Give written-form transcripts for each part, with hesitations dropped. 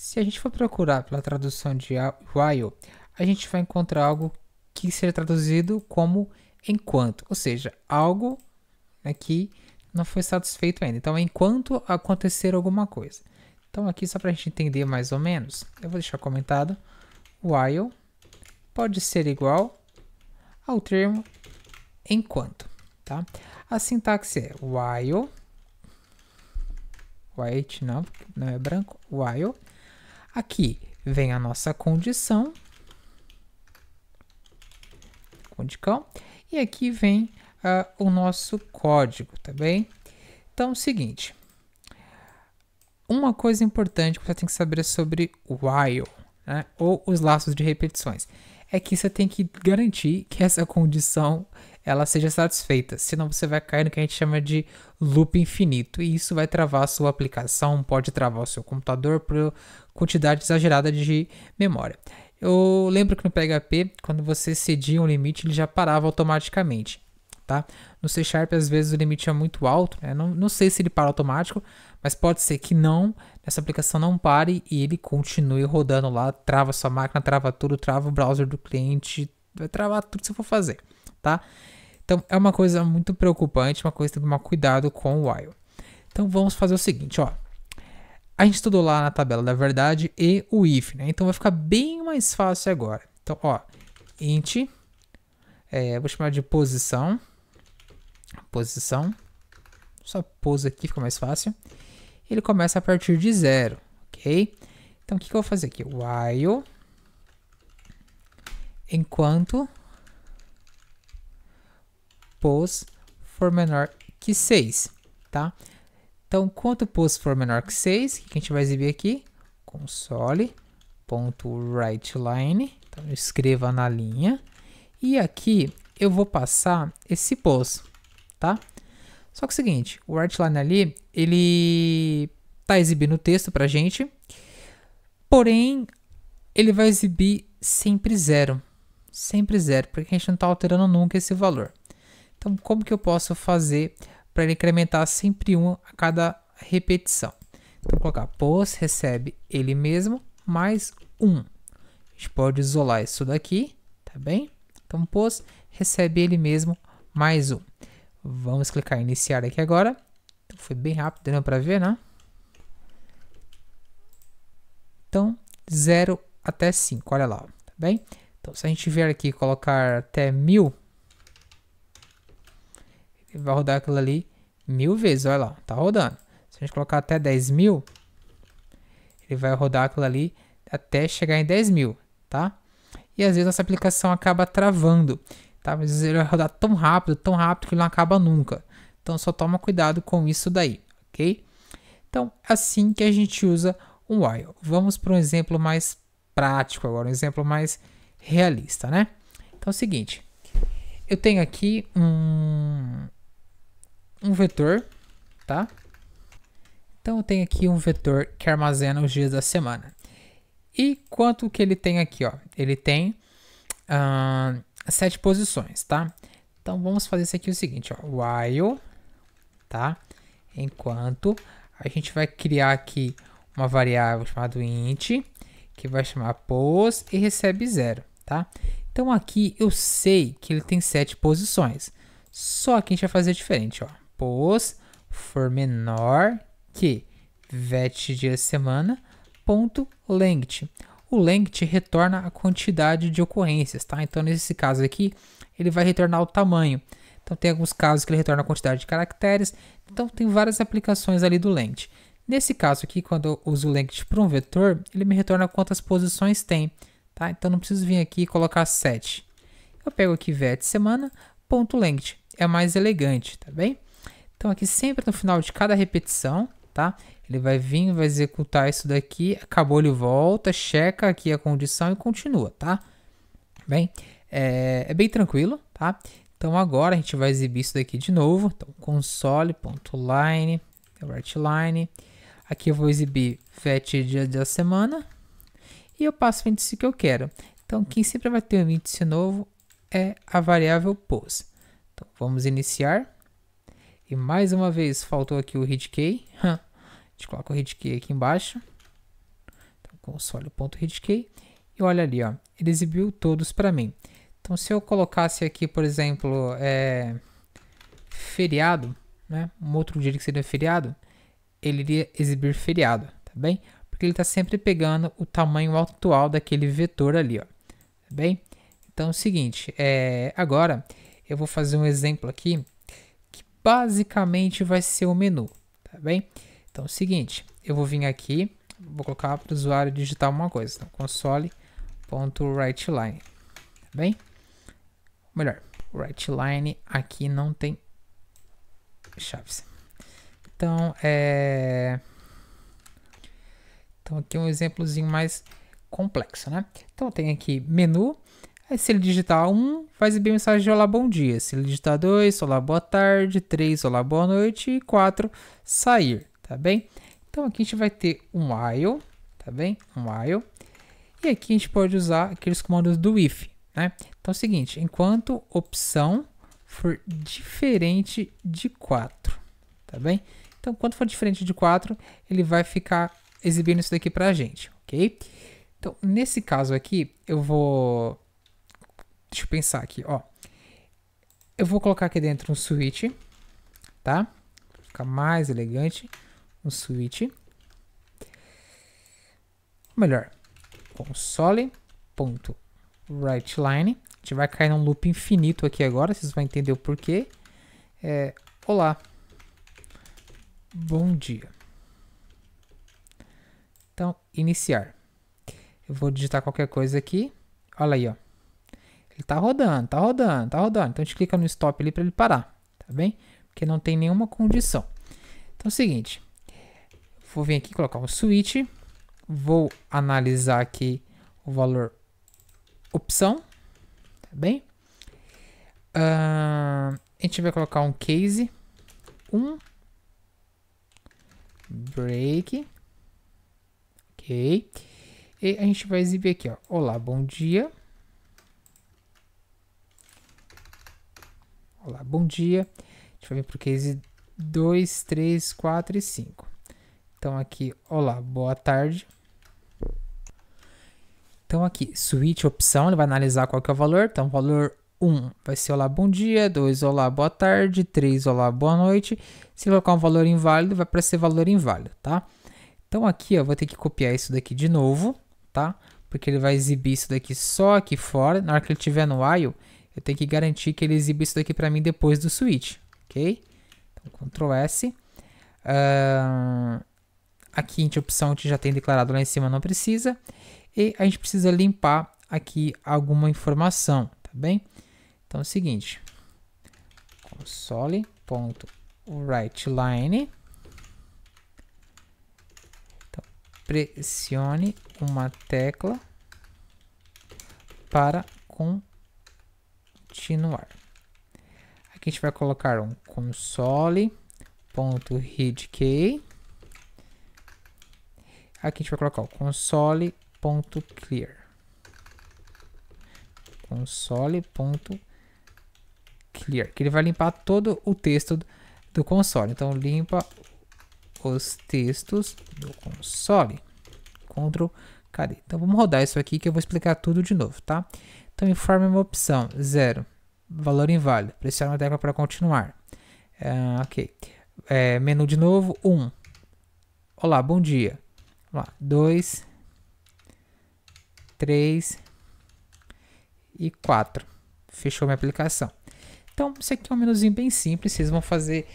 Se a gente for procurar pela tradução de while, a gente vai encontrar algo que seja traduzido como enquanto, ou seja, algo aqui não foi satisfeito ainda. Então, enquanto acontecer alguma coisa. Então, aqui só para a gente entender mais ou menos, eu vou deixar comentado, while pode ser igual ao termo enquanto, tá? A sintaxe é while, white não é branco, while. Aqui vem a nossa condição, e aqui vem o nosso código, tá bem? Então, é o seguinte, uma coisa importante que você tem que saber sobre while, né, ou os laços de repetições, é que você tem que garantir que essa condição ela seja satisfeita, senão você vai cair no que a gente chama de loop infinito, e isso vai travar a sua aplicação, pode travar o seu computador por quantidade exagerada de memória. Eu lembro que no PHP, quando você cedia um limite, ele já parava automaticamente, tá? No C Sharp, às vezes o limite é muito alto, né? Não sei se ele para automático, mas pode ser que não, essa aplicação não pare e ele continue rodando lá, trava sua máquina, trava tudo, trava o browser do cliente, vai travar tudo que você for fazer, tá? Então, é uma coisa muito preocupante, uma coisa que tem que tomar cuidado com o while. Então, vamos fazer o seguinte, ó. A gente estudou lá na tabela da verdade e o if, né? Então, vai ficar bem mais fácil agora. Então, ó, int, vou chamar de posição, só pose aqui, fica mais fácil. Ele começa a partir de 0, ok? Então, o que eu vou fazer aqui? While, enquanto pos for menor que 6, tá? Então, quanto pos for menor que 6, o que a gente vai exibir aqui? Console.writeLine, então eu escreva na linha, e aqui eu vou passar esse pos, tá? Só que é o seguinte, o writeLine ali, ele tá exibindo o texto pra gente, porém, ele vai exibir sempre 0, porque a gente não tá alterando nunca esse valor. Então, como que eu posso fazer para ele incrementar sempre 1 a cada repetição? Então, vou colocar pos recebe ele mesmo mais 1. A gente pode isolar isso daqui, tá bem? Então, pos recebe ele mesmo mais 1. Vamos clicar em iniciar aqui agora. Foi bem rápido, deu para ver, né? Então, 0 até 5, olha lá, tá bem? Então, se a gente vier aqui e colocar até 1000, ele vai rodar aquilo ali 1000 vezes, olha lá, tá rodando. Se a gente colocar até 10.000, ele vai rodar aquilo ali até chegar em 10.000, tá? E às vezes essa aplicação acaba travando, tá? Às vezes ele vai rodar tão rápido que ele não acaba nunca. Então só toma cuidado com isso daí, ok? Então, assim que a gente usa um while. Vamos para um exemplo mais prático agora, um exemplo mais realista, né? Então é o seguinte, eu tenho aqui um vetor, tá? Então eu tenho aqui um vetor que armazena os dias da semana. E quanto que ele tem aqui, ó? Ele tem 7 posições, tá? Então vamos fazer isso aqui o seguinte, ó. While, tá? Enquanto a gente vai criar aqui uma variável chamada int, que vai chamar pos e recebe 0, tá? Então aqui eu sei que ele tem 7 posições. Só que a gente vai fazer diferente, ó. Pos for menor que vet dia semana ponto length. O length retorna a quantidade de ocorrências, tá? Então nesse caso aqui ele vai retornar o tamanho. Então tem alguns casos que ele retorna a quantidade de caracteres. Então tem várias aplicações ali do length. Nesse caso aqui, quando eu uso o length para um vetor, ele me retorna quantas posições tem, tá? Então não preciso vir aqui e colocar 7. Eu pego aqui vet semana ponto length. É mais elegante, tá bem? Então aqui sempre no final de cada repetição, tá? Ele vai vir, vai executar isso daqui, acabou, ele volta, checa aqui a condição e continua, tá? Bem, é bem tranquilo, tá? Então agora a gente vai exibir isso daqui de novo. Então console.line, writeLine. Aqui eu vou exibir vet dia da semana e eu passo o índice que eu quero. Então quem sempre vai ter um índice novo é a variável pos. Então vamos iniciar. E mais uma vez faltou aqui o readkey. A gente coloca o readkey aqui embaixo. Então, console.readkey, e olha ali, ó, ele exibiu todos para mim. Então, se eu colocasse aqui, por exemplo, feriado, né, um outro dia que seria feriado, ele iria exibir feriado, tá bem? Porque ele está sempre pegando o tamanho atual daquele vetor ali, ó, tá bem? Então, é o seguinte, agora eu vou fazer um exemplo aqui que basicamente vai ser o menu, tá bem? Então, é o seguinte, eu vou vir aqui, vou colocar para o usuário digitar uma coisa, então, console.writeLine, tá bem? Melhor, writeLine aqui não tem chaves. Então, então aqui é um exemplozinho mais complexo, né? Então, tem aqui menu. Aí, se ele digitar 1, vai exibir a mensagem de olá, bom dia. Se ele digitar 2, olá, boa tarde. 3, olá, boa noite. E 4, sair, tá bem? Então, aqui a gente vai ter um while, tá bem? Um while. E aqui a gente pode usar aqueles comandos do if, né? Então, é o seguinte, enquanto opção for diferente de 4, tá bem? Então, quando for diferente de 4, ele vai ficar exibindo isso daqui pra gente, ok? Então, nesse caso aqui, eu vou... Deixa eu pensar aqui, ó. Eu vou colocar aqui dentro um switch, tá? Pra ficar mais elegante, um switch. Melhor, console.writeLine. A gente vai cair num loop infinito aqui agora, vocês vão entender o porquê. Olá, bom dia. Então, iniciar. Eu vou digitar qualquer coisa aqui. Olha aí, ó. Ele tá rodando, tá rodando, tá rodando. Então, a gente clica no stop ali para ele parar, tá bem? Porque não tem nenhuma condição. Então, é o seguinte. Vou vir aqui, colocar um switch. Vou analisar aqui o valor opção, tá bem? A gente vai colocar um case, break, ok? E a gente vai exibir aqui, ó, olá, bom dia. Olá, bom dia. A gente vai vir para o case 2, 3, 4 e 5. Então aqui, olá, boa tarde. Então aqui, switch opção, ele vai analisar qual que é o valor. Então, valor 1 vai ser olá, bom dia. 2, olá, boa tarde. 3, olá, boa noite. Se colocar um valor inválido, vai aparecer valor inválido, tá? Então aqui, eu vou ter que copiar isso daqui de novo, tá? Porque ele vai exibir isso daqui só aqui fora. Na hora que ele estiver no while, eu tenho que garantir que ele exiba isso daqui para mim depois do switch, ok? Então, Ctrl S. Aqui, a opção a gente já tem declarado lá em cima, não precisa. E a gente precisa limpar aqui alguma informação, tá bem? Então é o seguinte, console.writeLine. Então, pressione uma tecla para continuar. Aqui a gente vai colocar um console.readkey. Aqui a gente vai colocar o console.clear. Console.clear, que ele vai limpar todo o texto do console. Então, limpa os textos do console. Ctrl, cadê? Então, vamos rodar isso aqui que eu vou explicar tudo de novo, tá? Então, informe uma opção, 0, valor inválido. Pressione uma tecla para continuar. Ok. Menu de novo, 1. Olá, bom dia. 2, 3 e 4. Fechou minha aplicação. Então, isso aqui é um menuzinho bem simples. Vocês vão fazer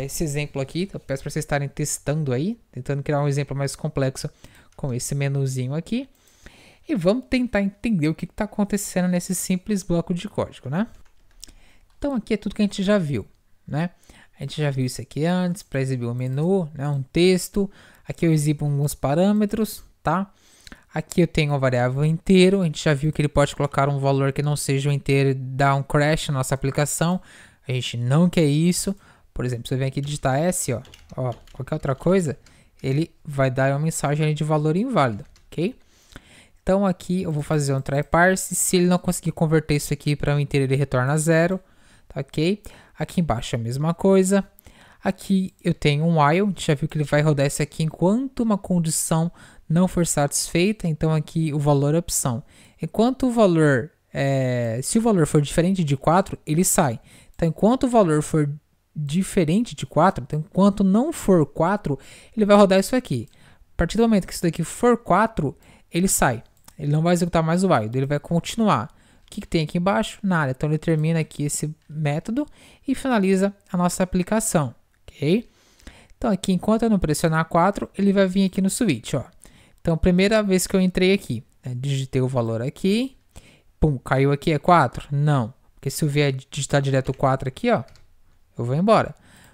esse exemplo aqui. Eu peço para vocês estarem testando aí, tentando criar um exemplo mais complexo com esse menuzinho aqui. E vamos tentar entender o que está acontecendo nesse simples bloco de código, né? Então, aqui é tudo que a gente já viu, né? A gente já viu isso aqui antes, para exibir um menu, né? Um texto. Aqui eu exibo alguns parâmetros, tá? Aqui eu tenho uma variável inteiro. A gente já viu que ele pode colocar um valor que não seja o inteiro e dar um crash na nossa aplicação. A gente não quer isso. Por exemplo, você vem aqui digitar S, ó, qualquer outra coisa, ele vai dar uma mensagem de valor inválido, ok? Então aqui eu vou fazer um try parse. Se ele não conseguir converter isso aqui para um inteiro, ele retorna 0, tá, ok? Aqui embaixo é a mesma coisa. Aqui eu tenho um while, a gente já viu que ele vai rodar isso aqui enquanto uma condição não for satisfeita, então aqui o valor é opção. Enquanto o valor, se o valor for diferente de 4, ele sai. Então, enquanto o valor for diferente de 4, então, enquanto não for 4, ele vai rodar isso aqui. A partir do momento que isso daqui for 4, ele sai. Ele não vai executar mais o while, ele vai continuar. O que tem aqui embaixo? Nada. Então, ele termina aqui esse método e finaliza a nossa aplicação, ok? Então, aqui, enquanto eu não pressionar 4, ele vai vir aqui no switch, ó. Então, primeira vez que eu entrei aqui, digitei o valor aqui, pum, caiu aqui, é 4? Não, porque se eu vier digitar direto 4 aqui, ó, eu vou embora.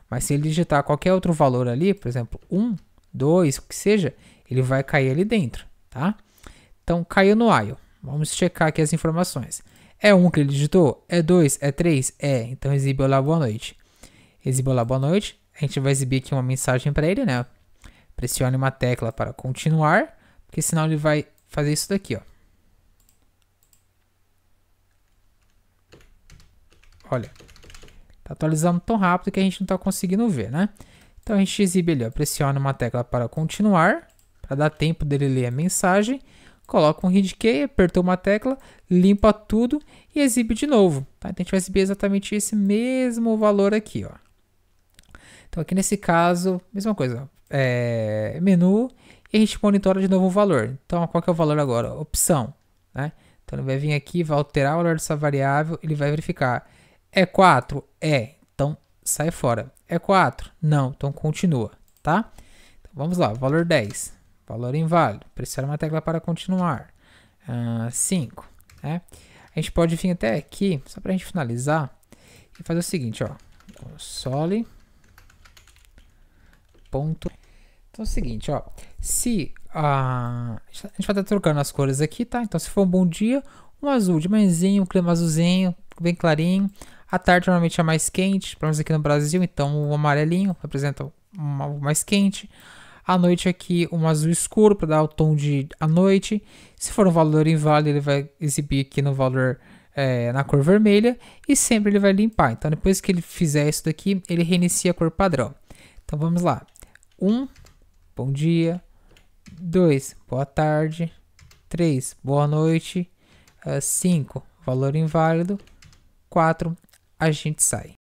Mas se ele digitar qualquer outro valor ali, por exemplo, 1, 2, o que seja, ele vai cair ali dentro, tá? Então, caiu no while. Vamos checar aqui as informações. É 1 que ele digitou? É 2? É 3? É. Então, exibe olá, boa noite. Exibe olá, boa noite. A gente vai exibir aqui uma mensagem para ele, né? Pressione uma tecla para continuar, porque senão ele vai fazer isso daqui, ó. Olha, tá atualizando tão rápido que a gente não tá conseguindo ver, né? Então a gente exibe ali, ó, pressiona uma tecla para continuar, para dar tempo dele ler a mensagem, coloca um read key, apertou uma tecla, limpa tudo e exibe de novo, tá? Então a gente vai exibir exatamente esse mesmo valor aqui, ó. Então aqui nesse caso, mesma coisa, menu e a gente monitora de novo o valor. Então qual que é o valor agora? Opção, né? Então ele vai vir aqui, vai alterar o valor dessa variável, ele vai verificar. É 4? É, então sai fora. É 4? Não, então continua, tá? Então vamos lá, valor 10, valor inválido, pressiona uma tecla para continuar. 5, né? A gente pode vir até aqui, só para a gente finalizar, e fazer o seguinte, ó, console. Ponto. Então é o seguinte, ó, se a gente vai estar trocando as cores aqui, tá? Então se for um bom dia, um azul de manhãzinho, um clima azulzinho, bem clarinho. A tarde normalmente é mais quente, pelo menos aqui no Brasil, então o amarelinho representa o mais quente. À noite aqui um azul escuro para dar o tom de à noite. Se for um valor inválido, ele vai exibir aqui no valor na cor vermelha e sempre ele vai limpar. Então depois que ele fizer isso daqui, ele reinicia a cor padrão. Então vamos lá. 1, bom dia. 2, boa tarde. 3, boa noite. 5, valor inválido. 4, a gente sai.